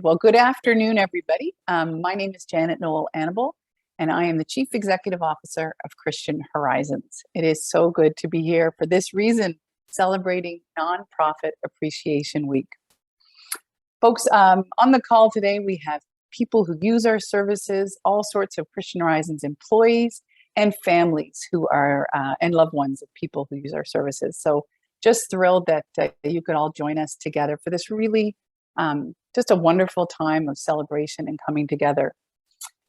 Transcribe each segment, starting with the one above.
Well, good afternoon, everybody. My name is Janet Noel Annable, and I am the Chief Executive Officer of Christian Horizons. It is so good to be here for this reason, celebrating Nonprofit Appreciation Week. Folks, on the call today, we have people who use our services, all sorts of Christian Horizons employees, and families who are, and loved ones of people who use our services. So just thrilled that you could all join us together for this really just a wonderful time of celebration and coming together.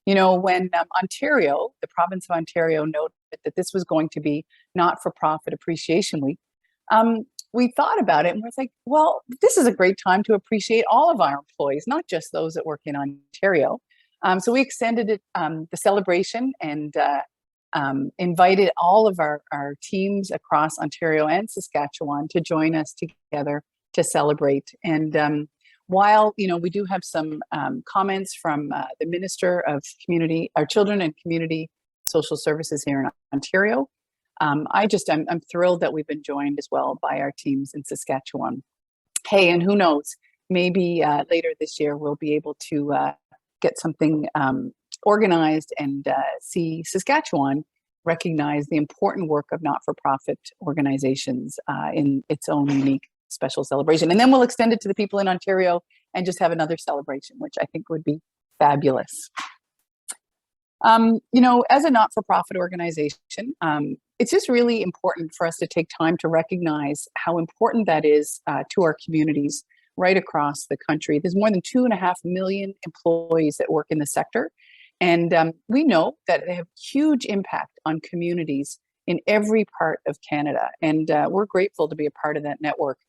You know, when Ontario, the province of Ontario, noted that this was going to be Not-for-Profit Appreciation Week, we thought about it and we're like, well, this is a great time to appreciate all of our employees, not just those that work in Ontario. So we extended it, the celebration, and invited all of our teams across Ontario and Saskatchewan to join us together to celebrate. And while, you know, we do have some comments from the Minister of Community, our Children and Community Social Services here in Ontario, I'm thrilled that we've been joined as well by our teams in Saskatchewan. Hey, and who knows, maybe later this year we'll be able to get something organized and see Saskatchewan recognize the important work of not-for-profit organizations in its own unique special celebration. And then we'll extend it to the people in Ontario and just have another celebration, which I think would be fabulous. You know, as a not-for-profit organization, it's just really important for us to take time to recognize how important that is to our communities right across the country. There's more than 2.5 million employees that work in the sector. And we know that they have huge impact on communities in every part of Canada. And we're grateful to be a part of that network.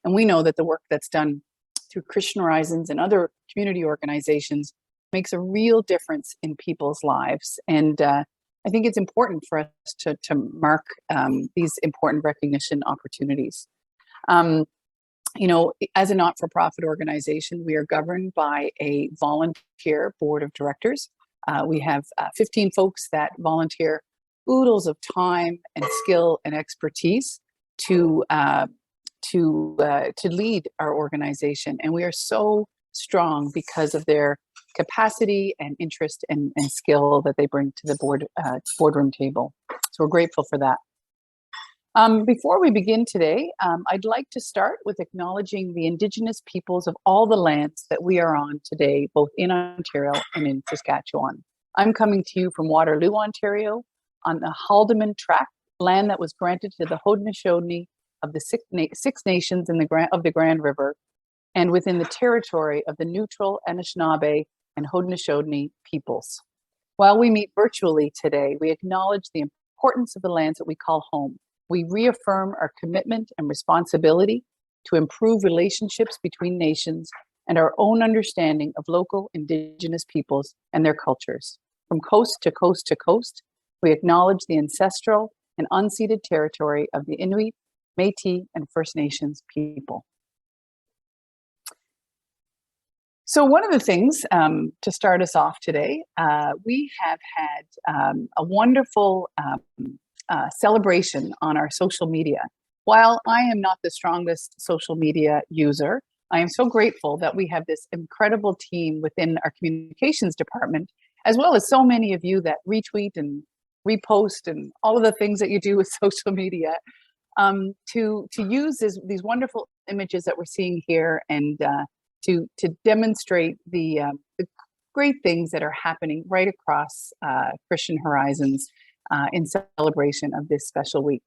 And we know that the work that's done through Christian Horizons and other community organizations makes a real difference in people's lives. And I think it's important for us to mark these important recognition opportunities. You know, as a not-for-profit organization, we are governed by a volunteer board of directors. We have 15 folks that volunteer oodles of time and skill and expertise to lead our organization. And we are so strong because of their capacity and interest and skill that they bring to the boardroom table. So we're grateful for that. Before we begin today, I'd like to start with acknowledging the Indigenous peoples of all the lands that we are on today, both in Ontario and in Saskatchewan. I'm coming to you from Waterloo, Ontario, on the Haldimand Tract, land that was granted to the Haudenosaunee of the Six Nations of the Grand River, and within the territory of the neutral Anishinaabe and Haudenosaunee peoples. While we meet virtually today, we acknowledge the importance of the lands that we call home. We reaffirm our commitment and responsibility to improve relationships between nations and our own understanding of local Indigenous peoples and their cultures. From coast to coast to coast, we acknowledge the ancestral and unceded territory of the Inuit, Métis, and First Nations people. So one of the things to start us off today, we have had a wonderful celebration on our social media. While I am not the strongest social media user, I am so grateful that we have this incredible team within our communications department, as well as so many of you that retweet and repost and all of the things that you do with social media, to use these wonderful images that we're seeing here and to demonstrate the great things that are happening right across Christian Horizons in celebration of this special week.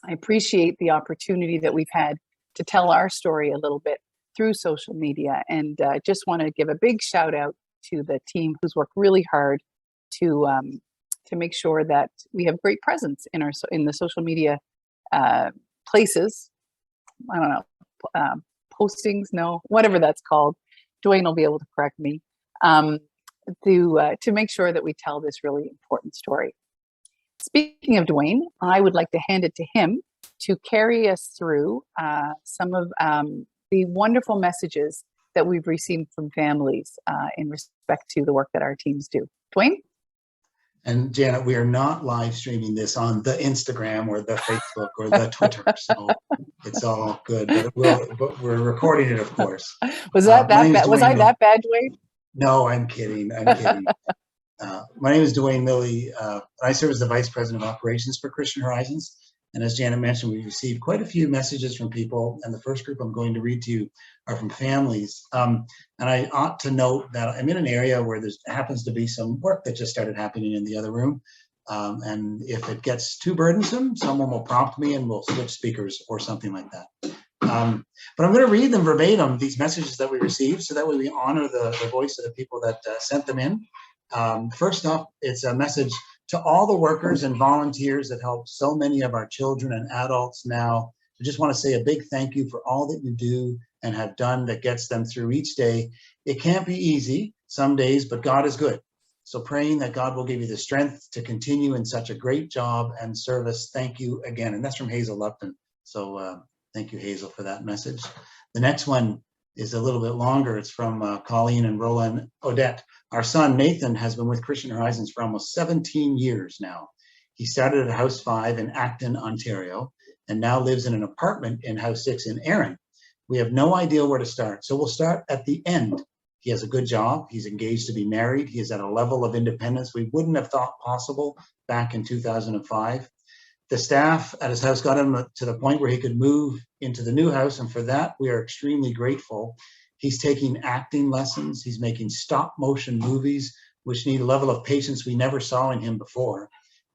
I appreciate the opportunity that we've had to tell our story a little bit through social media, and just want to give a big shout out to the team who's worked really hard to make sure that we have great presence in the social media places. I don't know, postings, no, whatever that's called. Dwayne will be able to correct me, to make sure that we tell this really important story. Speaking of Dwayne, I would like to hand it to him to carry us through some of the wonderful messages that we've received from families in respect to the work that our teams do. Dwayne? And Janet, we are not live streaming this on the Instagram or the Facebook or the Twitter, so it's all good. But we're recording it, of course. Was that My name is bad? Was I Dwayne. that bad, Dwayne? No, I'm kidding. I'm kidding. My name is Dwayne Milley. I serve as the Vice President of Operations for Christian Horizons. And as Janet mentioned, we received quite a few messages from people. And the first group I'm going to read to you are from families. And I ought to note that I'm in an area where there happens to be some work that just started happening in the other room. And if it gets too burdensome, someone will prompt me and we'll switch speakers or something like that. But I'm going to read them verbatim, these messages that we received, so that way we honor the voice of the people that sent them in. First up, it's a message to all the workers and volunteers that help so many of our children and adults now. I just want to say a big thank you for all that you do and have done that gets them through each day. It can't be easy some days, but God is good. So praying that God will give you the strength to continue in such a great job and service. Thank you again. And that's from Hazel Lupton. So thank you, Hazel, for that message. The next one is a little bit longer. It's from Colleen and Roland Odette. Our son, Nathan, has been with Christian Horizons for almost 17 years now. He started at House 5 in Acton, Ontario, and now lives in an apartment in House 6 in Erin. We have no idea where to start, so we'll start at the end. He has a good job. He's engaged to be married. He is at a level of independence we wouldn't have thought possible back in 2005. The staff at his house got him to the point where he could move into the new house, and for that, we are extremely grateful. He's taking acting lessons. He's making stop motion movies, which need a level of patience we never saw in him before,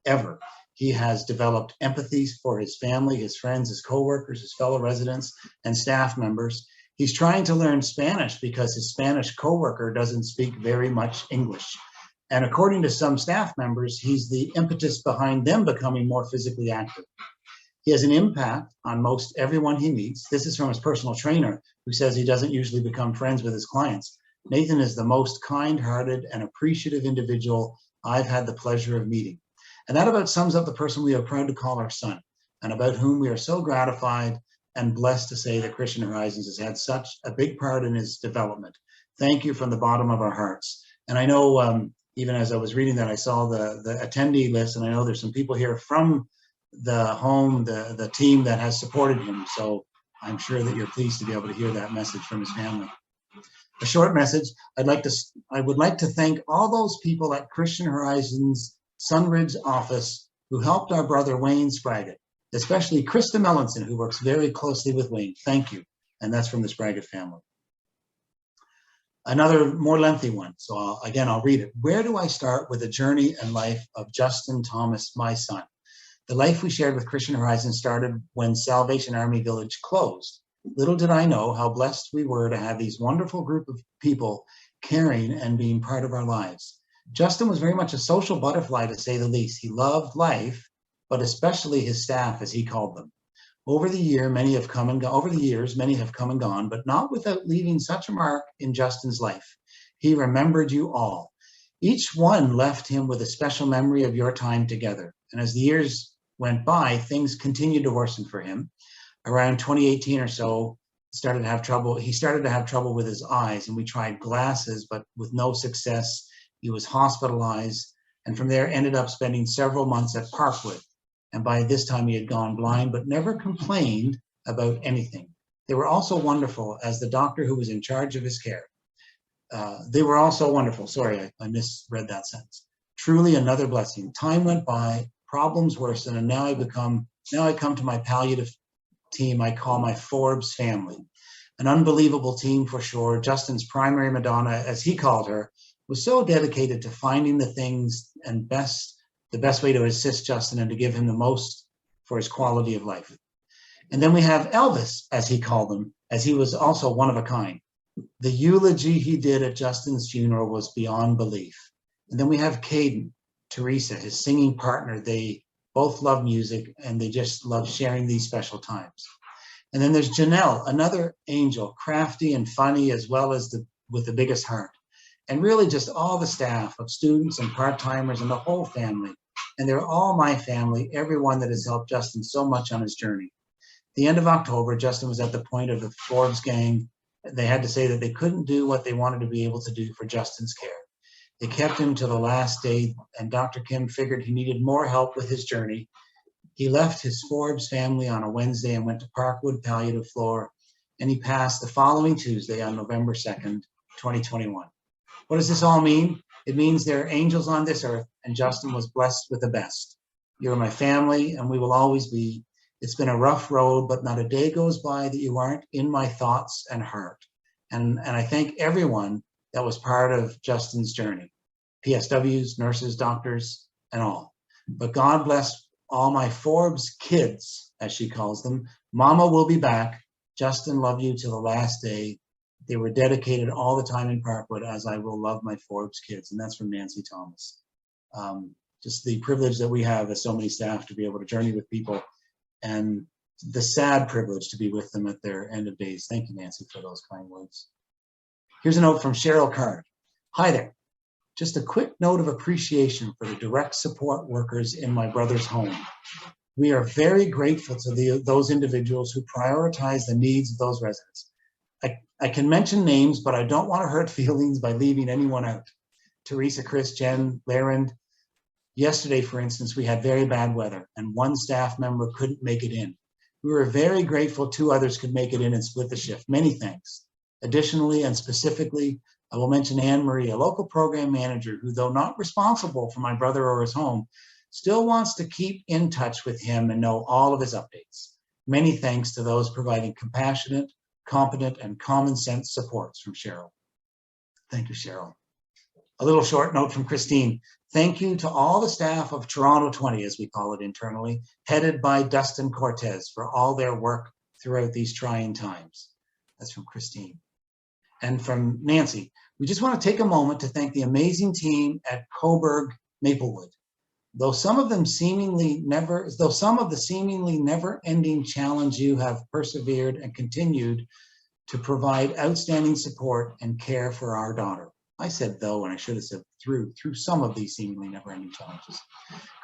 ever. He has developed empathy for his family, his friends, his coworkers, his fellow residents, and staff members. He's trying to learn Spanish because his Spanish coworker doesn't speak very much English. And according to some staff members, he's the impetus behind them becoming more physically active. He has an impact on most everyone he meets. This is from his personal trainer, who says he doesn't usually become friends with his clients. Nathan is the most kind-hearted and appreciative individual I've had the pleasure of meeting. And that about sums up the person we are proud to call our son, and about whom we are so gratified and blessed to say that Christian Horizons has had such a big part in his development. Thank you from the bottom of our hearts. And I know, even as I was reading that, I saw the attendee list, and I know there's some people here from the home, the team that has supported him. So I'm sure that you're pleased to be able to hear that message from his family. A short message. I would like to thank all those people at Christian Horizons Sunridge office who helped our brother Wayne Spraggett, especially Krista Mellinson, who works very closely with Wayne. Thank you. And that's from the Spraggett family. Another more lengthy one. So I'll read it. Where do I start with the journey and life of Justin Thomas, my son? The life we shared with Christian Horizons started when Salvation Army Village closed. Little did I know how blessed we were to have these wonderful group of people caring and being part of our lives. Justin was very much a social butterfly, to say the least. He loved life, but especially his staff, as he called them. Over the years, many have come and gone, but not without leaving such a mark in Justin's life. He remembered you all. Each one left him with a special memory of your time together. And as the years went by, things continued to worsen for him. Around 2018 or so, he started to have trouble with his eyes, and we tried glasses, but with no success. He was hospitalized, and from there ended up spending several months at Parkwood. And by this time he had gone blind, but never complained about anything. They were also wonderful as the doctor who was in charge of his care. They were also wonderful. Sorry, I misread that sentence. Truly another blessing. Time went by, problems worsened, and now I come to my palliative team I call my Forbes family. An unbelievable team for sure. Justin's primary Madonna, as he called her, was so dedicated to finding the things and the best way to assist Justin and to give him the most for his quality of life. And then we have Elvis, as he called him, as he was also one of a kind. The eulogy he did at Justin's funeral was beyond belief. And then we have Caden, Teresa, his singing partner. They both love music and they just love sharing these special times. And then there's Janelle, another angel, crafty and funny, as well as with the biggest heart. And really just all the staff of students and part-timers and the whole family. And they're all my family, everyone that has helped Justin so much on his journey. At the end of October, Justin was at the point of the Forbes gang. They had to say that they couldn't do what they wanted to be able to do for Justin's care. They kept him to the last day, and Dr. Kim figured he needed more help with his journey. He left his Forbes family on a Wednesday and went to Parkwood Palliative Floor, and he passed the following Tuesday on November 2nd, 2021. What does this all mean? It means there are angels on this earth, and Justin was blessed with the best. You're my family, and we will always be. It's been a rough road, but not a day goes by that you aren't in my thoughts and heart. And I thank everyone that was part of Justin's journey, PSWs, nurses, doctors, and all. But God bless all my Forbes kids, as she calls them. Mama will be back. Justin, love you till the last day. They were dedicated all the time in Parkwood, as I will love my Forbes kids. And that's from Nancy Thomas. Just the privilege that we have as so many staff to be able to journey with people, and the sad privilege to be with them at their end of days. Thank you, Nancy, for those kind words. Here's a note from Cheryl Card. Hi there. Just a quick note of appreciation for the direct support workers in my brother's home. We are very grateful to those individuals who prioritize the needs of those residents. I can mention names, but I don't want to hurt feelings by leaving anyone out. Teresa, Chris, Jen, Larend. Yesterday, for instance, we had very bad weather and one staff member couldn't make it in. We were very grateful 2 others could make it in and split the shift. Many thanks. Additionally, and specifically, I will mention Anne Marie, a local program manager who, though not responsible for my brother or his home, still wants to keep in touch with him and know all of his updates. Many thanks to those providing compassionate, competent, and common sense supports from Cheryl. Thank you, Cheryl. A little short note from Christine. Thank you to all the staff of Toronto 20, as we call it internally, headed by Dustin Cortez, for all their work throughout these trying times. That's from Christine. And from Nancy, we just want to take a moment to thank the amazing team at Coburg Maplewood. Though some of the seemingly never-ending challenge, you have persevered and continued to provide outstanding support and care for our daughter. I said though, and I should have said through some of these seemingly never-ending challenges.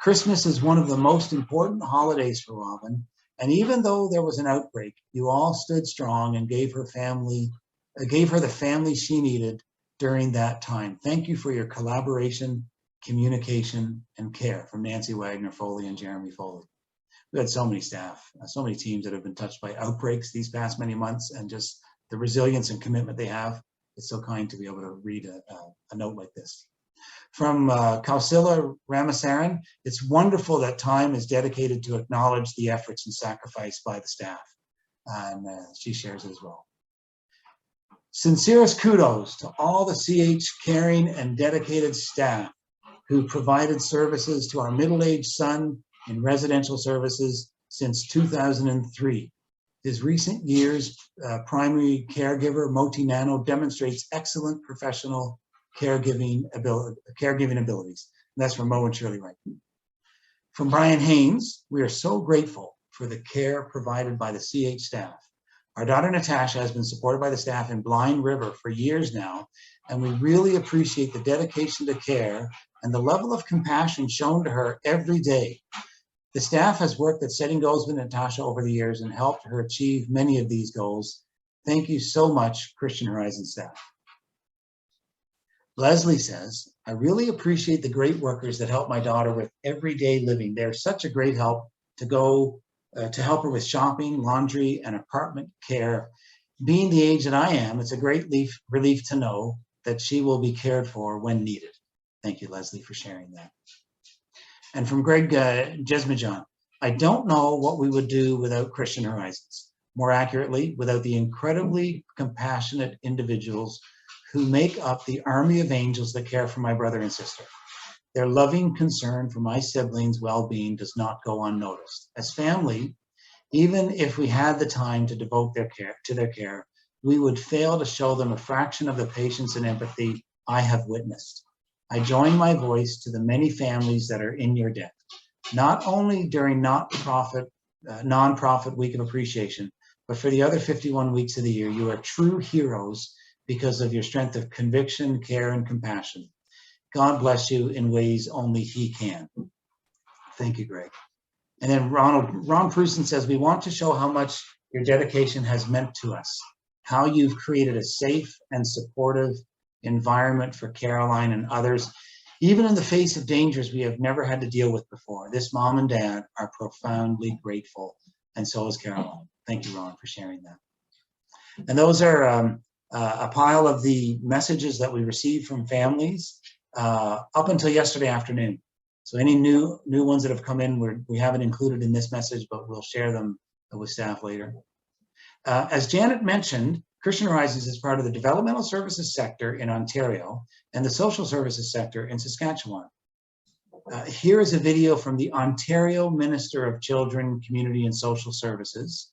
Christmas is one of the most important holidays for Robin, and even though there was an outbreak, you all stood strong and gave her the family she needed during that time. Thank you for your collaboration, communication, and care. From Nancy Wagner Foley and Jeremy Foley. We had so many staff, so many teams that have been touched by outbreaks these past many months, and just the resilience and commitment they have. It's so kind to be able to read a note like this. From Kausila Ramasaran, it's wonderful that time is dedicated to acknowledge the efforts and sacrifice by the staff. And she shares it as well. Sincerest kudos to all the CH caring and dedicated staff who provided services to our middle-aged son in residential services since 2003. His recent years primary caregiver, Moti Nano, demonstrates excellent professional caregiving abilities. And that's from Mo and Shirley Wright. From Brian Haynes, we are so grateful for the care provided by the CH staff. Our daughter Natasha has been supported by the staff in Blind River for years now, and we really appreciate the dedication to care and the level of compassion shown to her every day. The staff has worked at setting goals with Natasha over the years and helped her achieve many of these goals. Thank you so much, Christian Horizon staff. Leslie says, I really appreciate the great workers that help my daughter with everyday living. They're such a great help to help her with shopping, laundry, and apartment care. Being the age that I am, it's a great relief to know that she will be cared for when needed. Thank you, Leslie, for sharing that. And from Greg Jesmajan, I don't know what we would do without Christian Horizons. More accurately, without the incredibly compassionate individuals who make up the army of angels that care for my brother and sister. Their loving concern for my siblings' well-being does not go unnoticed. As family, even if we had the time to devote to their care, we would fail to show them a fraction of the patience and empathy I have witnessed. I join my voice to the many families that are in your debt, not only during nonprofit week of appreciation, but for the other 51 weeks of the year. You are true heroes because of your strength of conviction, care, and compassion. God bless you in ways only He can. Thank you, Greg. And then Ron Prusen says, we want to show how much your dedication has meant to us, how you've created a safe and supportive environment for Caroline and others, even in the face of dangers we have never had to deal with before. This mom and dad are profoundly grateful, and so is Caroline. Thank you, Ron, for sharing that. And those are a pile of the messages that we received from families up until yesterday afternoon. So any new ones that have come in, we haven't included in this message, but we'll share them with staff later. As Janet mentioned, Christian Horizons is part of the developmental services sector in Ontario and the social services sector in Saskatchewan. Here is a video from the Ontario Minister of Children, Community and Social Services,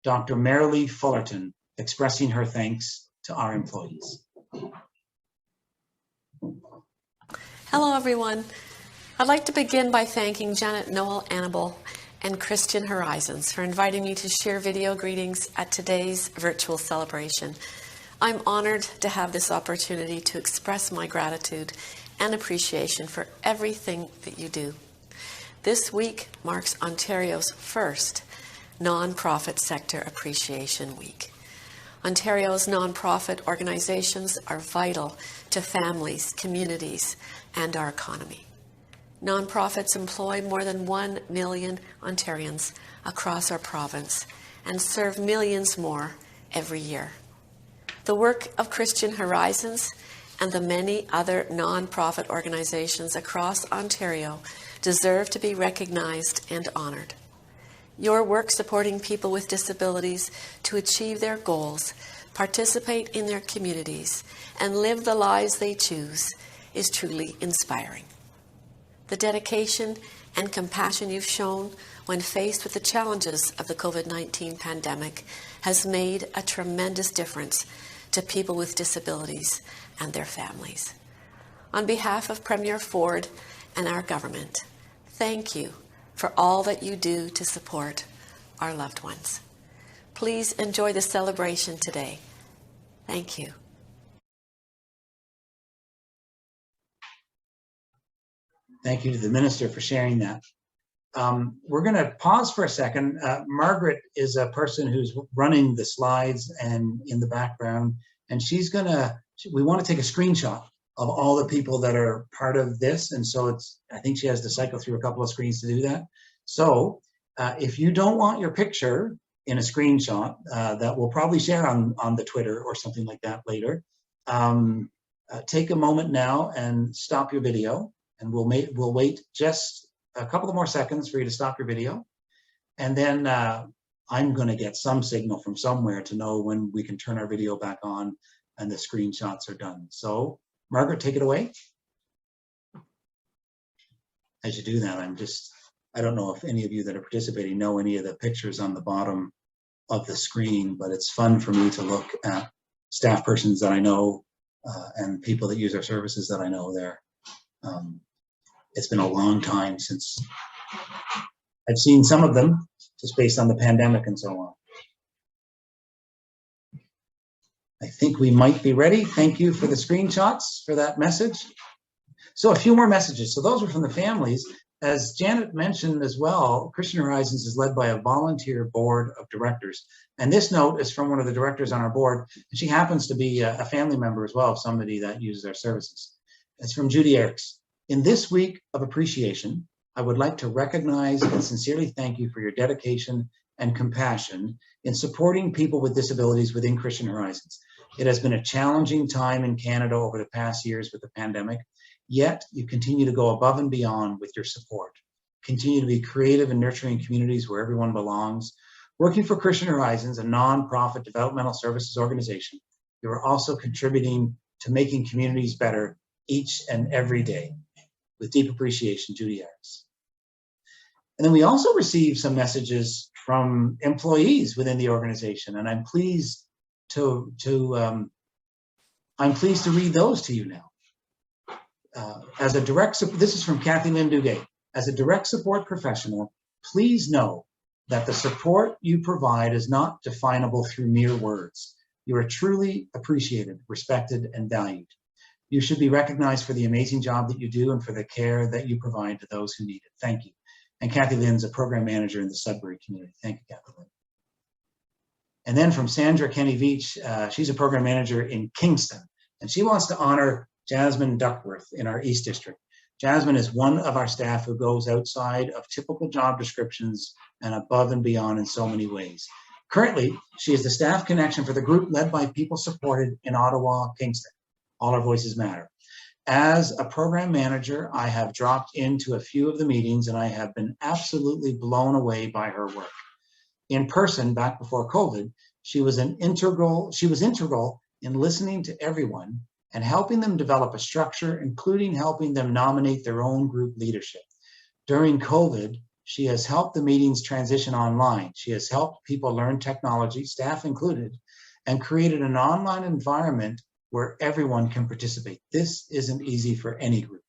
Dr. Marylee Fullerton, expressing her thanks to our employees. Hello, everyone. I'd like to begin by thanking Janet Noel Annable and Christian Horizons for inviting me to share video greetings at today's virtual celebration. I'm honored to have this opportunity to express my gratitude and appreciation for everything that you do. This week marks Ontario's first Nonprofit Sector Appreciation Week. Ontario's nonprofit organizations are vital to families, communities, and our economy. Nonprofits employ more than 1 million Ontarians across our province and serve millions more every year. The work of Christian Horizons and the many other nonprofit organizations across Ontario deserve to be recognized and honored. Your work supporting people with disabilities to achieve their goals, participate in their communities, and live the lives they choose is truly inspiring. The dedication and compassion you've shown when faced with the challenges of the COVID-19 pandemic has made a tremendous difference to people with disabilities and their families. On behalf of Premier Ford and our government, thank you for all that you do to support our loved ones. Please enjoy the celebration today. Thank you. Thank you to the minister for sharing that. We're going to pause for a second. Margaret is a person who's running the slides and in the background, and we want to take a screenshot of all the people that are part of this. And so I think she has to cycle through a couple of screens to do that. So if you don't want your picture in a screenshot that we'll probably share on the Twitter or something like that later, take a moment now and stop your video. And we'll wait just a couple of more seconds for you to stop your video. And then I'm going to get some signal from somewhere to know when we can turn our video back on and the screenshots are done. So Margaret, take it away. As you do that, I don't know if any of you that are participating know any of the pictures on the bottom of the screen, but it's fun for me to look at staff persons that I know and people that use our services that I know there. It's been a long time since I've seen some of them, just based on the pandemic and so on. I think we might be ready. Thank you for the screenshots for that message. So a few more messages. So those were from the families. As Janet mentioned as well, Christian Horizons is led by a volunteer board of directors. And this note is from one of the directors on our board. And she happens to be a family member as well of somebody that uses our services. It's from Judy Eric. In this week of appreciation, I would like to recognize and sincerely thank you for your dedication and compassion in supporting people with disabilities within Christian Horizons. It has been a challenging time in Canada over the past years with the pandemic, yet you continue to go above and beyond with your support. Continue to be creative and nurturing communities where everyone belongs. Working for Christian Horizons, a nonprofit developmental services organization, you are also contributing to making communities better each and every day. With deep appreciation, Judy Eric. And then we also received some messages from employees within the organization, and I'm pleased to read those to you now. As a direct, this is from Kathy Lynn Duguay. As a direct support professional, please know that the support you provide is not definable through mere words. You are truly appreciated, respected, and valued. You should be recognized for the amazing job that you do and for the care that you provide to those who need it. Thank you. And Kathy Lynn's a program manager in the Sudbury community. Thank you, Kathy Lynn. And then from Sandra Kenny-Veach, she's a program manager in Kingston. And she wants to honor Jasmine Duckworth in our East District. Jasmine is one of our staff who goes outside of typical job descriptions and above and beyond in so many ways. Currently, she is the staff connection for the group led by People Supported in Ottawa, Kingston. All Our Voices Matter. As a program manager, I have dropped into a few of the meetings and I have been absolutely blown away by her work. In person, back before COVID, she was integral in listening to everyone and helping them develop a structure, including helping them nominate their own group leadership. During COVID, she has helped the meetings transition online. She has helped people learn technology, staff included, and created an online environment where everyone can participate. This isn't easy for any group.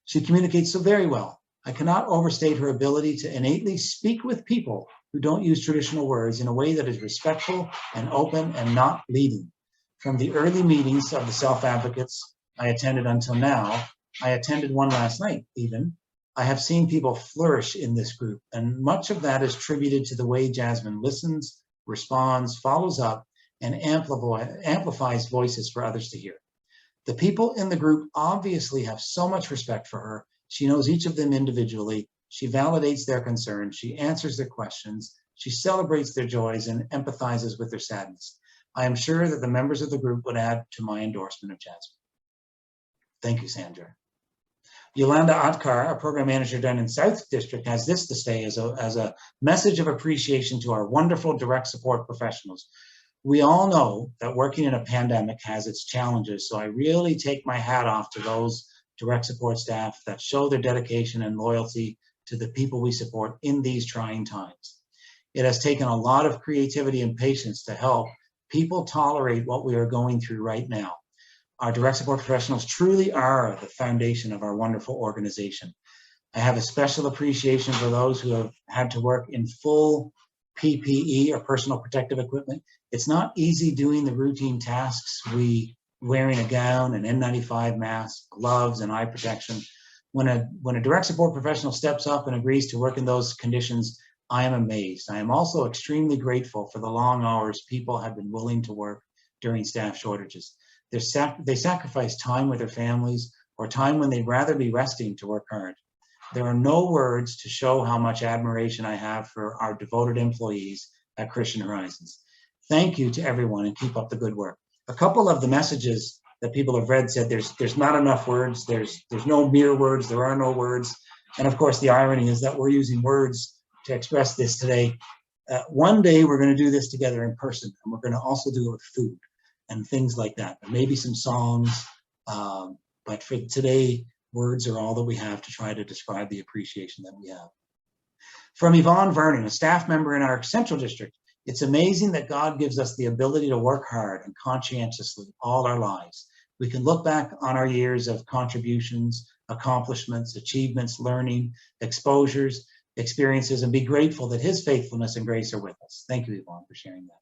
She communicates so very well. I cannot overstate her ability to innately speak with people who don't use traditional words in a way that is respectful and open and not leading. From the early meetings of the self-advocates I attended until now, I attended one last night even, I have seen people flourish in this group, and much of that is attributed to the way Jasmine listens, responds, follows up, and amplifies voices for others to hear. The people in the group obviously have so much respect for her. She knows each of them individually. She validates their concerns. She answers their questions. She celebrates their joys and empathizes with their sadness. I am sure that the members of the group would add to my endorsement of Jasmine. Thank you, Sandra. Yolanda Atkar, our program manager down in South District, has this to say as a message of appreciation to our wonderful direct support professionals. We all know that working in a pandemic has its challenges, so I really take my hat off to those direct support staff that show their dedication and loyalty to the people we support in these trying times. It has taken a lot of creativity and patience to help people tolerate what we are going through right now. Our direct support professionals truly are the foundation of our wonderful organization. I have a special appreciation for those who have had to work in full PPE or personal protective equipment. It's not easy doing the routine tasks, wearing a gown, an N95 mask, gloves, and eye protection. When a direct support professional steps up and agrees to work in those conditions, I am amazed. I am also extremely grateful for the long hours people have been willing to work during staff shortages. They sacrifice time with their families or time when they'd rather be resting to work hard. There are no words to show how much admiration I have for our devoted employees at Christian Horizons. Thank you to everyone and keep up the good work. A couple of the messages that people have read said there's not enough words, there's no mere words, there are no words. And of course, the irony is that we're using words to express this today. One day we're going to do this together in person, and we're going to also do it with food and things like that. Maybe some songs, but for today, words are all that we have to try to describe the appreciation that we have. From Yvonne Vernon, a staff member in our Central District, it's amazing that God gives us the ability to work hard and conscientiously all our lives. We can look back on our years of contributions, accomplishments, achievements, learning, exposures, experiences, and be grateful that His faithfulness and grace are with us. Thank you, Yvonne, for sharing that.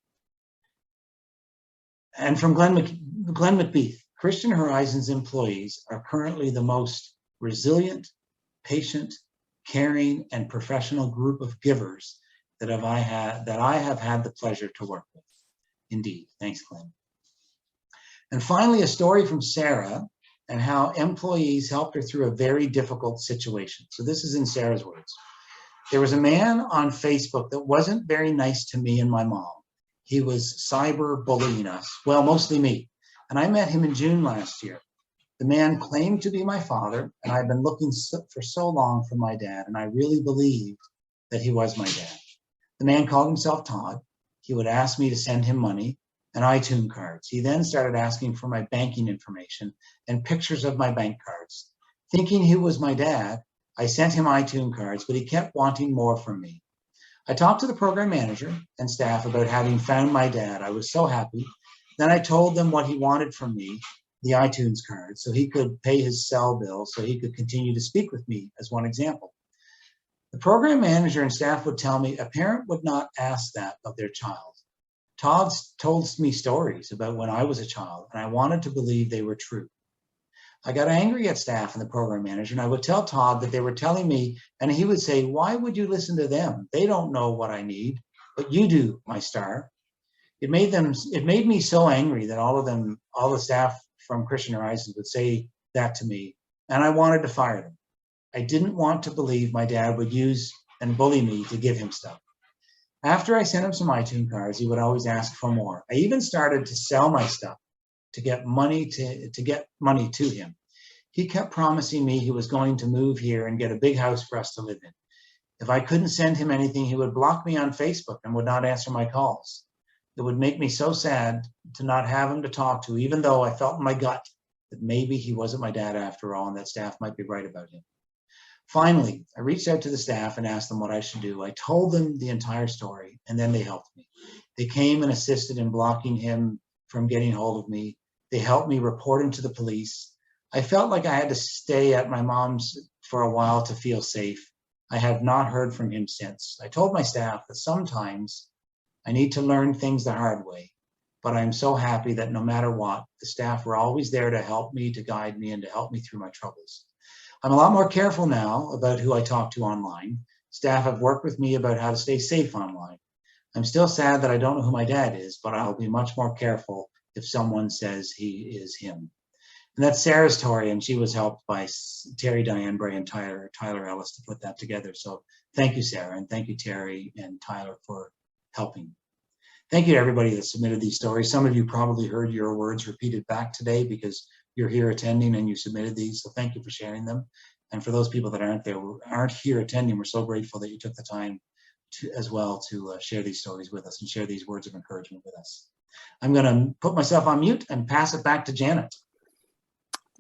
And from Glenn McBeath, Christian Horizons employees are currently the most resilient, patient, caring, and professional group of givers that I have had the pleasure to work with. Indeed. Thanks, Glenn. And finally, a story from Sarah and how employees helped her through a very difficult situation. So this is in Sarah's words. There was a man on Facebook that wasn't very nice to me and my mom. He was cyber bullying us, well, mostly me. And I met him in June last year. The man claimed to be my father, and I've been looking for so long for my dad, and I really believed that he was my dad. The man called himself Todd. He would ask me to send him money and iTunes cards. He then started asking for my banking information and pictures of my bank cards. Thinking he was my dad, I sent him iTunes cards, but he kept wanting more from me. I talked to the program manager and staff about having found my dad. I was so happy. Then I told them what he wanted from me, the iTunes card, so he could pay his cell bill, so he could continue to speak with me, as one example. The program manager and staff would tell me a parent would not ask that of their child. Todd told me stories about when I was a child, and I wanted to believe they were true. I got angry at staff and the program manager, and I would tell Todd that they were telling me, and he would say, "Why would you listen to them? They don't know what I need, but you do, my star." It made me so angry that all the staff from Christian Horizons would say that to me, and I wanted to fire them. I didn't want to believe my dad would use and bully me to give him stuff. After I sent him some iTunes cards, he would always ask for more. I even started to sell my stuff to get money to him. He kept promising me he was going to move here and get a big house for us to live in. If I couldn't send him anything, he would block me on Facebook and would not answer my calls. It would make me so sad to not have him to talk to, even though I felt in my gut that maybe he wasn't my dad after all and that staff might be right about him. Finally, I reached out to the staff and asked them what I should do. I told them the entire story, and then they helped me. They came and assisted in blocking him from getting hold of me. They helped me report him to the police. I felt like I had to stay at my mom's for a while to feel safe. I have not heard from him since. I told my staff that sometimes I need to learn things the hard way, but I'm so happy that no matter what, the staff were always there to help me, to guide me, and to help me through my troubles. I'm a lot more careful now about who I talk to online. Staff have worked with me about how to stay safe online. I'm still sad that I don't know who my dad is, but I'll be much more careful if someone says he is him. And that's Sarah's story, and she was helped by Terry, Diane Bray, and Tyler Ellis to put that together. So thank you, Sarah, and thank you, Terry and Tyler, for helping. Thank you to everybody that submitted these stories. Some of you probably heard your words repeated back today because you're here attending and you submitted these, so thank you for sharing them. And for those people that aren't here attending, we're so grateful that you took the time to share these stories with us and share these words of encouragement with us. I'm going to put myself on mute and pass it back to Janet.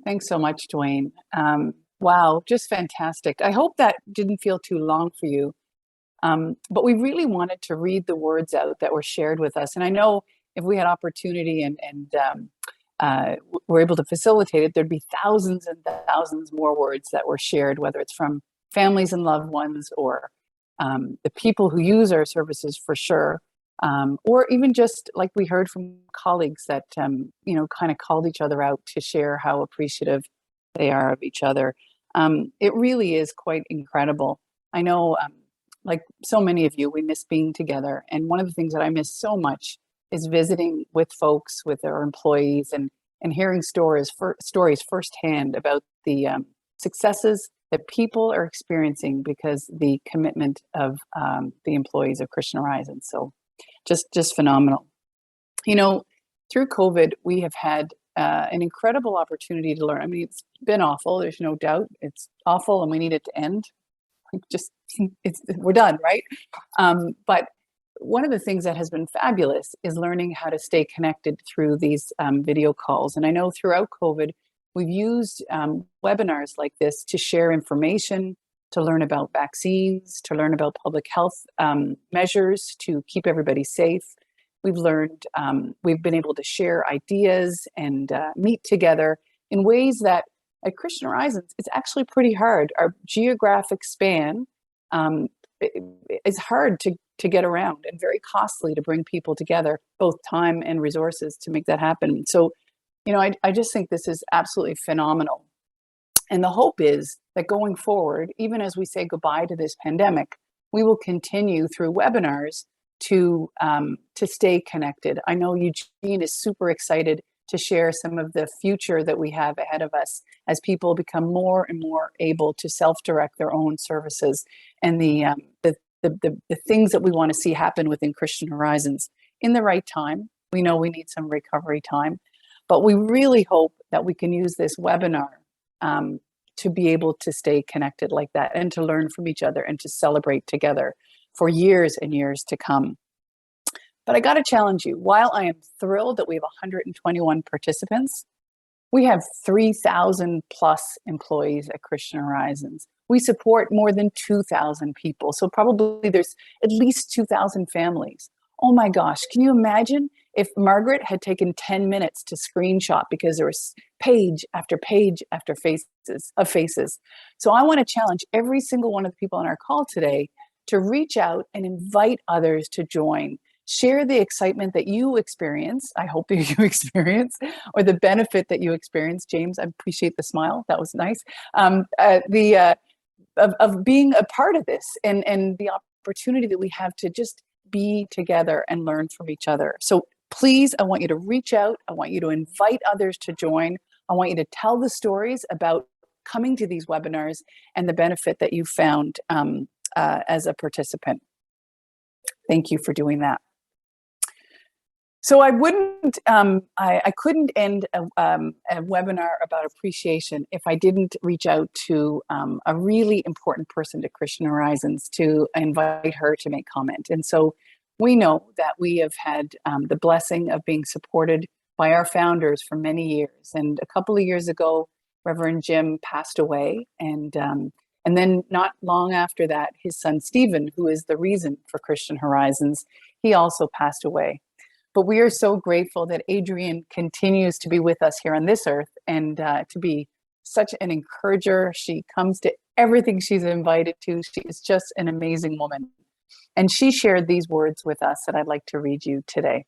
Thanks so much, Dwayne. Wow, just fantastic. I hope that didn't feel too long for you. But we really wanted to read the words out that were shared with us. And I know if we had opportunity and were able to facilitate it, there'd be thousands and thousands more words that were shared, whether it's from families and loved ones or the people who use our services for sure, or even just like we heard from colleagues that, kind of called each other out to share how appreciative they are of each other. It really is quite incredible. I know, like so many of you, we miss being together. And one of the things that I miss so much is visiting with folks, with our employees, and hearing stories firsthand about the successes that people are experiencing because the commitment of the employees of Christian Horizons. So just phenomenal. Through COVID, we have had an incredible opportunity to learn. I mean, it's been awful. There's no doubt it's awful and we need it to end. We're done, right? But one of the things that has been fabulous is learning how to stay connected through these video calls. And I know throughout COVID, we've used webinars like this to share information, to learn about vaccines, to learn about public health measures to keep everybody safe. We've been able to share ideas and meet together in ways that at Christian Horizons, it's actually pretty hard. Our geographic span is hard to get around and very costly to bring people together, both time and resources to make that happen. So, I just think this is absolutely phenomenal. And the hope is that going forward, even as we say goodbye to this pandemic, we will continue through webinars to stay connected. I know Eugene is super excited to share some of the future that we have ahead of us as people become more and more able to self-direct their own services and the things that we want to see happen within Christian Horizons in the right time. We know we need some recovery time, but we really hope that we can use this webinar to be able to stay connected like that and to learn from each other and to celebrate together for years and years to come. But I got to challenge you. While I am thrilled that we have 121 participants, we have 3,000 plus employees at Christian Horizons. We support more than 2,000 people. So probably there's at least 2,000 families. Oh my gosh, can you imagine if Margaret had taken 10 minutes to screenshot because there was page after page after faces. So I want to challenge every single one of the people on our call today to reach out and invite others to join. Share the excitement that you experience. I hope that you experience, or the benefit that you experience. James, I appreciate the smile. That was nice. Of being a part of this and the opportunity that we have to just be together and learn from each other. So Please, I want you to reach out. I want you to invite others to join. I want you to tell the stories about coming to these webinars and the benefit that you found as a participant. Thank you for doing that. So I wouldn't, I couldn't end a webinar about appreciation if I didn't reach out to a really important person to Christian Horizons to invite her to make comment. And so we know that we have had the blessing of being supported by our founders for many years. And a couple of years ago, Reverend Jim passed away. And then not long after that, his son, Stephen, who is the reason for Christian Horizons, he also passed away. But we are so grateful that Adrienne continues to be with us here on this earth and to be such an encourager. She comes to everything she's invited to. She is just an amazing woman. And she shared these words with us that I'd like to read you today.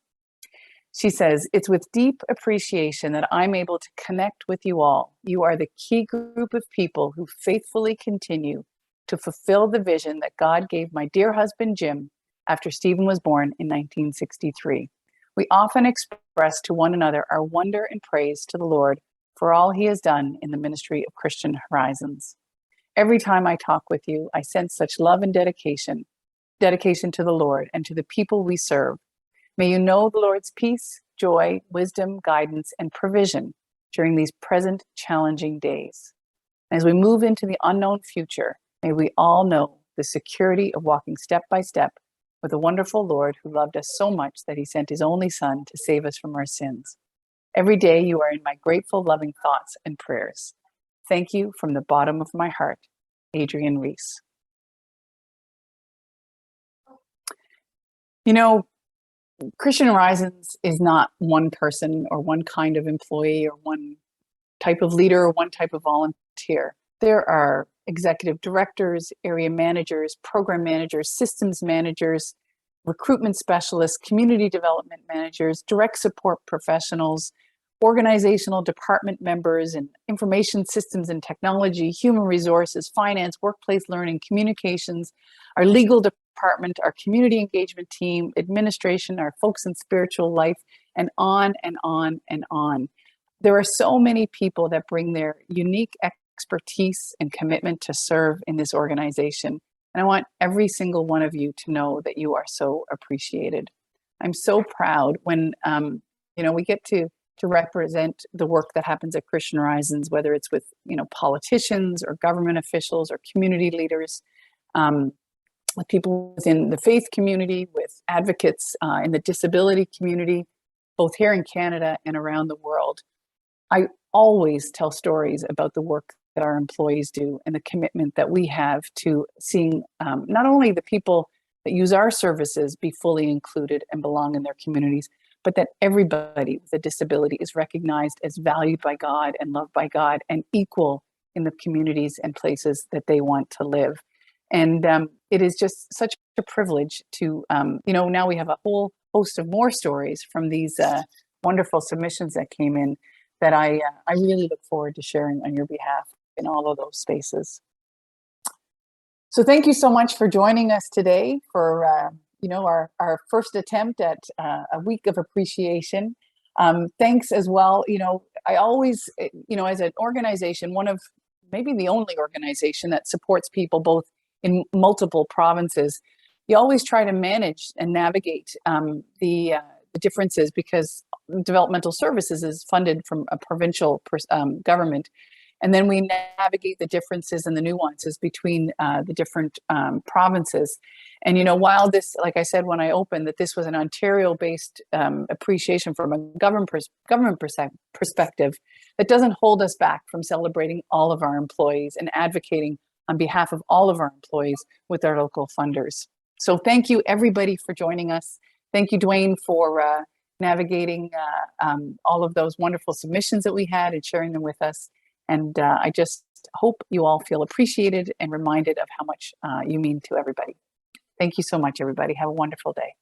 She says, "It's with deep appreciation that I'm able to connect with you all. You are the key group of people who faithfully continue to fulfill the vision that God gave my dear husband, Jim, after Stephen was born in 1963. We often express to one another our wonder and praise to the Lord for all he has done in the ministry of Christian Horizons. Every time I talk with you, I sense such love and dedication to the Lord and to the people we serve. May you know the Lord's peace, joy, wisdom, guidance, and provision during these present challenging days. As we move into the unknown future, may we all know the security of walking step by step with a wonderful Lord who loved us so much that he sent his only son to save us from our sins. Every day you are in my grateful, loving thoughts and prayers. Thank you from the bottom of my heart, Adrienne Reese." You know, Christian Horizons is not one person or one kind of employee or one type of leader or one type of volunteer. There are executive directors, area managers, program managers, systems managers, recruitment specialists, community development managers, direct support professionals, organizational department members, and information systems and technology, human resources, finance, workplace learning, communications, our legal department, our community engagement team, administration, our folks in spiritual life, and on and on and on. There are so many people that bring their unique expertise and commitment to serve in this organization. And I want every single one of you to know that you are so appreciated. I'm so proud when we get to represent the work that happens at Christian Horizons, whether it's with politicians or government officials or community leaders, with people within the faith community, with advocates in the disability community, both here in Canada and around the world. I always tell stories about the work that our employees do and the commitment that we have to seeing not only the people that use our services be fully included and belong in their communities, but that everybody with a disability is recognized as valued by God and loved by God and equal in the communities and places that they want to live. And it is just such a privilege to, now we have a whole host of more stories from these wonderful submissions that came in that I really look forward to sharing on your behalf in all of those spaces. So thank you so much for joining us today for, our first attempt at a week of appreciation. Thanks as well. I always, as an organization, one of maybe the only organization that supports people both in multiple provinces, you always try to manage and navigate the differences because developmental services is funded from a provincial government. And then we navigate the differences and the nuances between the different provinces. And, while this, like I said, when I opened, that this was an Ontario-based appreciation from a government perspective, that doesn't hold us back from celebrating all of our employees and advocating on behalf of all of our employees with our local funders. So thank you, everybody, for joining us. Thank you, Dwayne, for navigating all of those wonderful submissions that we had and sharing them with us. And I just hope you all feel appreciated and reminded of how much you mean to everybody. Thank you so much, everybody. Have a wonderful day.